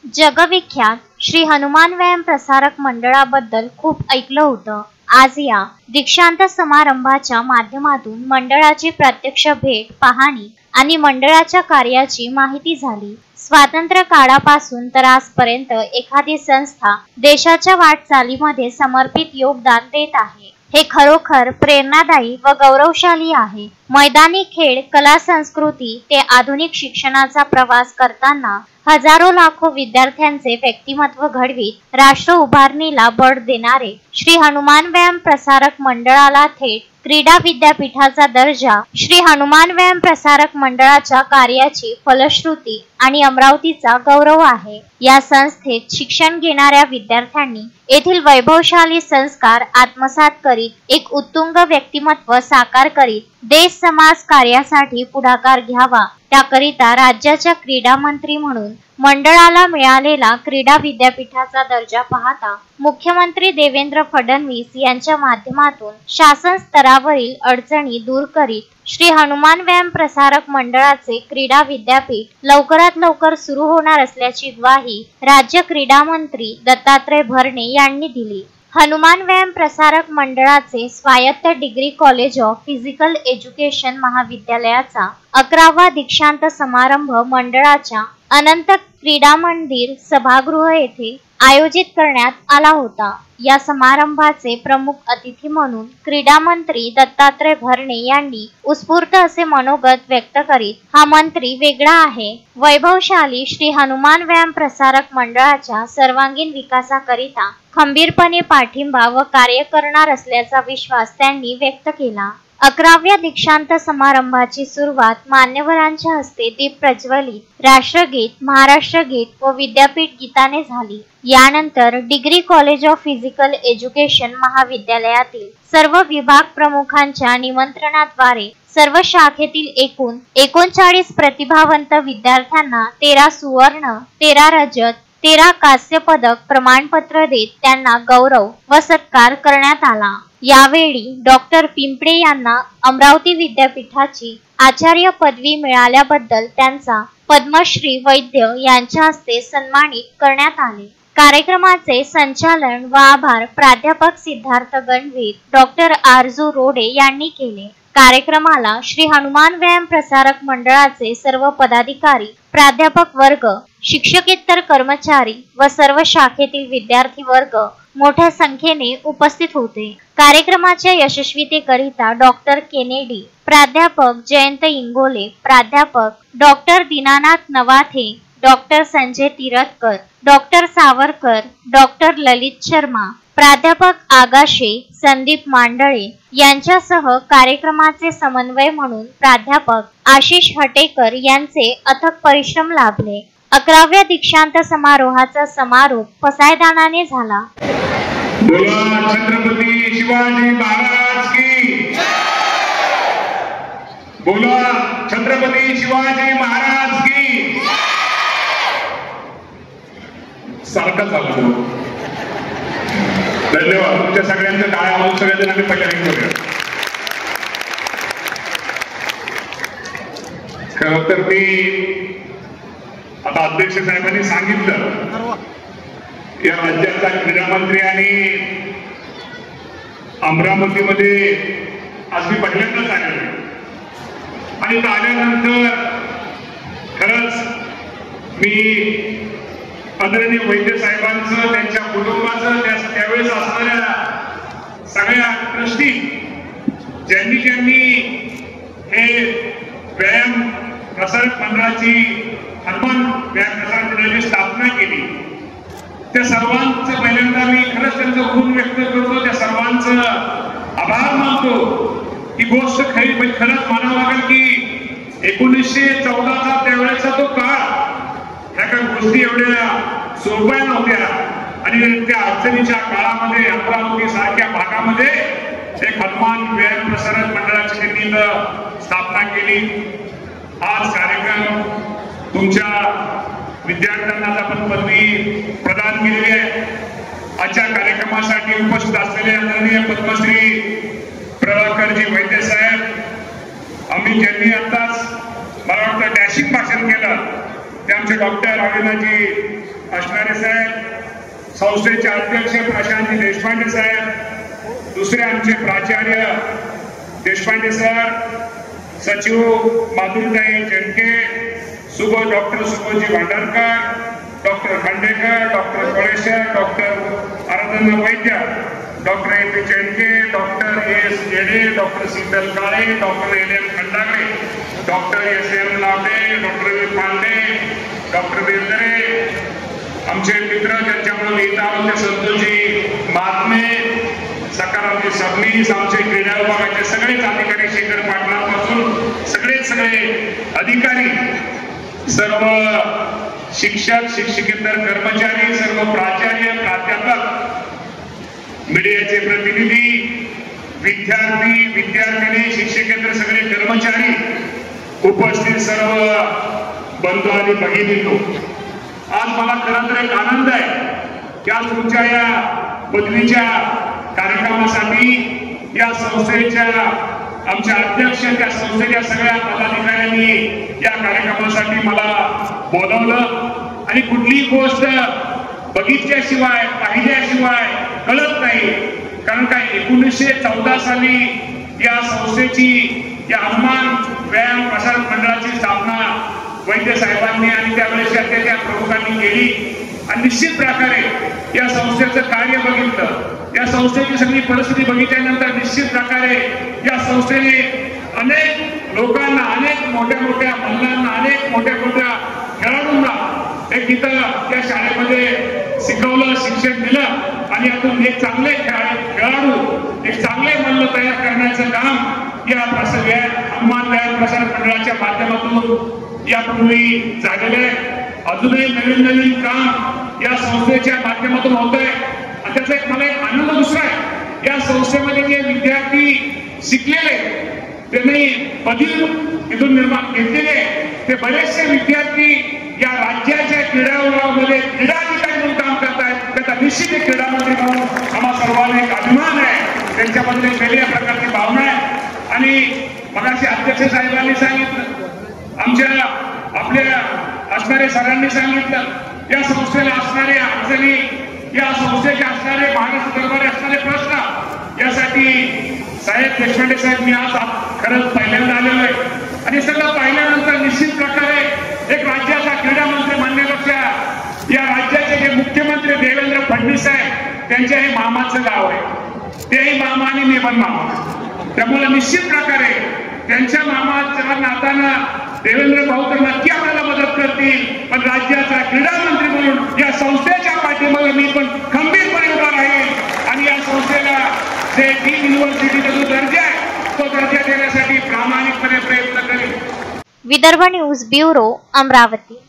जगविख्यात श्री हनुमान व्यायाम प्रसारक मंडळाबद्दल खूप ऐकलं होतं। आज या दीक्षांत समारंभाच्या माध्यमातून मंडळाची प्रत्यक्ष भेट, पाहणी आणि मंडळाच्या कार्याची माहिती झाली। स्वातंत्र्य काळापासून तर आजपर्यंत एखादी संस्था देशाच्या वाटचालीमध्ये समर्पित योगदान देत आहे, हे खरोखर प्रेरणादायी व गौरवशाली आहे। मैदानी खेळ, कला, संस्कृती ते आधुनिक शिक्षणाचा प्रवास करताना हजारो लाखो विद्यार्थ्यांचे व्यक्तिमत्व घडवीत राष्ट्र उभारणीला बळ देणारे श्री हनुमान व्यायाम प्रसारक मंडळाला थेट क्रीडा विद्यापीठाचा दर्जा, श्री हनुमान व्यायाम प्रसारक मंडळाच्या कार्याची फलश्रुती आणि अमरावतीचा गौरव आहे। या संस्थेत शिक्षण घेणाऱ्या विद्यार्थ्यांनी येथील वैभवशाली संस्कार आत्मसात करीत एक उत्तुंग व्यक्तिमत्व साकार करीत देश समाज कार्यासाठी पुढाकार घ्यावा, त्याकरिता राज्याच्या क्रीडा मंत्री म्हणून मंडळाला मिळालेला क्रीडा विद्यापीठाचा दर्जा पाहता मुख्यमंत्री देवेंद्र फडणवीस यांच्या माध्यमातून शासन स्तरावरील अडचणी दूर करीत श्री हनुमान व्यायाम प्रसारक मंडळाचे क्रीडा विद्यापीठ लवकरात लवकर सुरू होणार असल्याची ग्वाही राज्य क्रीडा मंत्री दत्तात्रय भरणे यांनी दिली। हनुमान व्यायाम प्रसारक मंडळाचे स्वायत्त degree college of physical education महाविद्यालयाचा 11वा दीक्षांत समारंभ मंडळाच्या अनंत क्रीडा मंदिर सभागृह येथे आयोजित करण्यात आला होता। या समारंभाचे प्रमुख अतिथी म्हणून क्रीडा मंत्री दत्तात्रय भरणे यांनी उत्स्फूर्त असे मनोगत व्यक्त करीत, हा मंत्री वेगळा आहे। वैभवशाली श्री हनुमान व्यायाम प्रसारक मंडळाच्या सर्वांगीण विकासाकरिता खंबीरपणे पाठिंबा व कार्य करणार असल्याचा विश्वास त्यांनी व्यक्त केला। 11व्या दीक्षांत समारंभाची सुरुवात मान्यवरांच्या हस्ते दीप प्रज्वलित, राष्ट्रगीत, महाराष्ट्र गीत व विद्यापीठ गीताने झाली। यानंतर degree college of physical education महाविद्यालयातील सर्व विभाग प्रमुखांच्या निमंत्रणाद्वारे सर्व शाखेतील एकूण 39 प्रतिभावंत विद्यार्थ्यांना 13 सुवर्ण, 13 रजत, 13 कांस्य पदक प्रमाणपत्र देत त्यांना गौरव व सत्कार करण्यात आला। यावेळी डॉक्टर पिंपळे यांना अमरावती विद्यापीठाची आचार्य पदवी मिळाल्याबद्दल त्यांचा पद्मश्री वैद्य यांच्या हस्ते सन्मानित करण्यात आले। कार्यक्रमाचे संचालन व आभार प्राध्यापक सिद्धार्थ गणवीर, डॉक्टर आरजू रोडे यांनी केले। कार्यक्रमाला श्री हनुमान व्यायाम प्रसारक मंडळाचे सर्व पदाधिकारी, प्राध्यापक वर्ग, शिक्षकेतर कर्मचारी व सर्व शाखेतील विद्यार्थी वर्ग मोठ्या संख्येने उपस्थित होते। कार्यक्रमाच्या यशस्वीतेकरिता डॉक्टर केनेडी, प्राध्यापक जयंत इंगोले, प्राध्यापक doctor Dinanath Navathe, doctor Sanjay Tiratkar, doctor Savarkar, doctor Lalit Sharma, प्राध्यापक आगाशे, संदीप मांडळे यांच्यासह कार्यक्रमाचे समन्वय म्हणून प्राध्यापक आशिष हटेकर यांचे अथक परिश्रम लाभले। 11व्या दीक्षांत समारोहाचा समारोप पसायदानाने झाला। बोला छत्रपती शिवाजी महाराज की, बोला छत्रपती शिवाजी महाराज की। सारखं झालं। धन्यवाद तुमच्या सगळ्यांचं टाळ्या वाजवून सगळ्यांना पहिल्यांदा करूया। खरं तर मी आता अध्यक्ष साहेबांनी सांगितलं, या राज्याचा क्रीडा मंत्री आणि अमरावतीमध्ये आज मी पहिल्यांदाच आलेलो आणि आल्यानंतर खरंच मी आदरणीय वैद्य साहेबांचं, त्यांच्या कुटुंबाचं, त्यावेळेस असणाऱ्या सगळ्या ट्रस्टी ज्यांनी हे व्यायाम प्रसारक मंडळाची, हनुमान व्यायाम प्रसारक मंडळाची स्थापना केली, त्या सर्वांचं पहिल्यांदा मी खरंच त्यांचं ऋण व्यक्त करतो, त्या सर्वांचं आभार मानतो। ही गोष्ट खरंच मानावं लागेल की 1914चा त्यावेळेचा तो काळ, ह्या काही गोष्टी एवढ्या सोप्या नव्हत्या आणि त्या अडचणीच्या काळामध्ये अमरावती सारख्या भागामध्ये एक हनुमान व्यायाम प्रसारक मंडळाची त्यांनी स्थापना केली। आज कार्यक्रम तुमच्या विद्यार्थ्यांना आपण पदवी प्रदान केलेली आहे। आजच्या कार्यक्रमासाठी उपस्थित असलेले आदरणीय पद्मश्री प्रभाकरजी वैद्य साहेब, अमित यांनी आताच मला वाटतं डॅशिंग भाषण केलं ते आमचे डॉक्टर अविनाजी असणारे साहेब, संस्थेचे अध्यक्ष प्रशांतजी देशपांडे साहेब, दुसरे आमचे प्राचार्य देशपांडे सर, सचिव माधुरीताई जेणके, डॉक्टर सुबोधजी Bhandarkar, doctor Khandekar, doctor Kolekar, doctor Aradhana Vaidya, doctor A P Jenke, doctor S Jede, doctor Sheetal Kale, doctor L Khandagale, doctor S M Lavde, doctor V Pande, doctor Bendre, आमचे मित्र ज्यांच्यामुळे लिहिता आमचे संतोषजी महात्मे, सकारामजी सबनीस, आमचे क्रीडा विभागाचे सगळेच अधिकारी, शेखर पाटलांपासून सगळे अधिकारी, सर्व शिक्षक शिक्षकेतर कर्मचारी, सर्व प्राचार्य प्राध्यापक, मीडियाचे प्रतिनिधी, विद्यार्थी विद्यार्थिनी, शिक्षकेतर सगळे कर्मचारी, उपस्थित सर्व बंधू आणि भगिनींनो, आज मला खरं तर एक आनंद आहे की आज तुमच्या या पदवीच्या कार्यक्रमासाठी या संस्थेच्या आमच्या अध्यक्ष, त्या संस्थेच्या सगळ्या पदाधिकाऱ्यांनी या कार्यक्रमासाठी मला बोलवलं आणि कुठलीही गोष्ट बघितल्याशिवाय पाहिल्याशिवाय कळत नाही. कारण काय 1914 साली या संस्थेची, या हनुमान व्यायाम प्रसारक मंडळाची स्थापना वैद्य साहेबांनी आणि त्यावेळेस त्या प्रमुखांनी केली आणि निश्चित प्रकारे या संस्थेचं कार्य बघितलं, या संस्थेची सगळी परिस्थिती बघितल्यानंतर निश्चित प्रकारे या संस्थेने अनेक लोकांना, अनेक मोठ्या मल्लांना, अनेक मोठ्या खेळाडूंना एक इथं त्या शाळेमध्ये शिकवलं, शिक्षण दिलं आणि यातून एक चांगले खेळाडू, एक चांगले मल्ल तयार करण्याचं काम या हनुमान व्यायाम प्रसारक मंडळाच्या माध्यमातून यापूर्वी झालेलं आहे. अजूनही नवीन काम या संस्थेच्या माध्यमातून होत आहे आणि त्याचा मला एक आनंद दुसरा आहे, या संस्थेमध्ये जे विद्यार्थी शिकलेले, त्यांनी पदवी इथून निर्माण घेतलेले, ते बरेचसे विद्यार्थी या राज्याच्या क्रीडा विभागामध्ये क्रीडाधिकारी म्हणून काम करतायत. त्याचा निश्चित एक क्रीडा मंत्री म्हणून आम्हा सर्वांना एक अभिमान आहे, त्यांच्याबद्दल एक वेगळ्या प्रकारची भावना आहे. आणि मगाशी अध्यक्ष साहेबांनी सांगितलं, आमच्या आपल्या असणारे सरांनी सांगितलं, या संस्थेला असणारे अडचणी, या संस्थेचे असणारे महाराष्ट्र दरबारी असणारे प्रश्न, यासाठी साहेब देशपांडे साहेब मी आज खरंच पहिल्यांदा आलेलो आहे आणि सगळं पाहिल्यानंतर निश्चित प्रकारे एक राज्याचा क्रीडा मंत्री म्हणण्यापेक्षा या राज्याचे जे मुख्यमंत्री देवेंद्र फडणवीस आहेत त्यांच्या हे मामाचं गाव आहे, तेही मामा आणि मी पण मामा, त्यामुळे निश्चित प्रकारे त्यांच्या मामाच्या नातानं देवेंद्र भाऊ तर नक्की आम्हाला मदत करतील, पण राज्याचा क्रीडा मंत्री म्हणून या संस्थेच्या पाठीमागे मी पण खंबीरपणे उभा राहील आणि या संस्थेला जे डीम युनिव्हर्सिटीचा जो दर्जा आहे तो दर्जा देण्यासाठी प्रामाणिकपणे प्रयत्न करेल. Vidarbha news bureau, Amravati.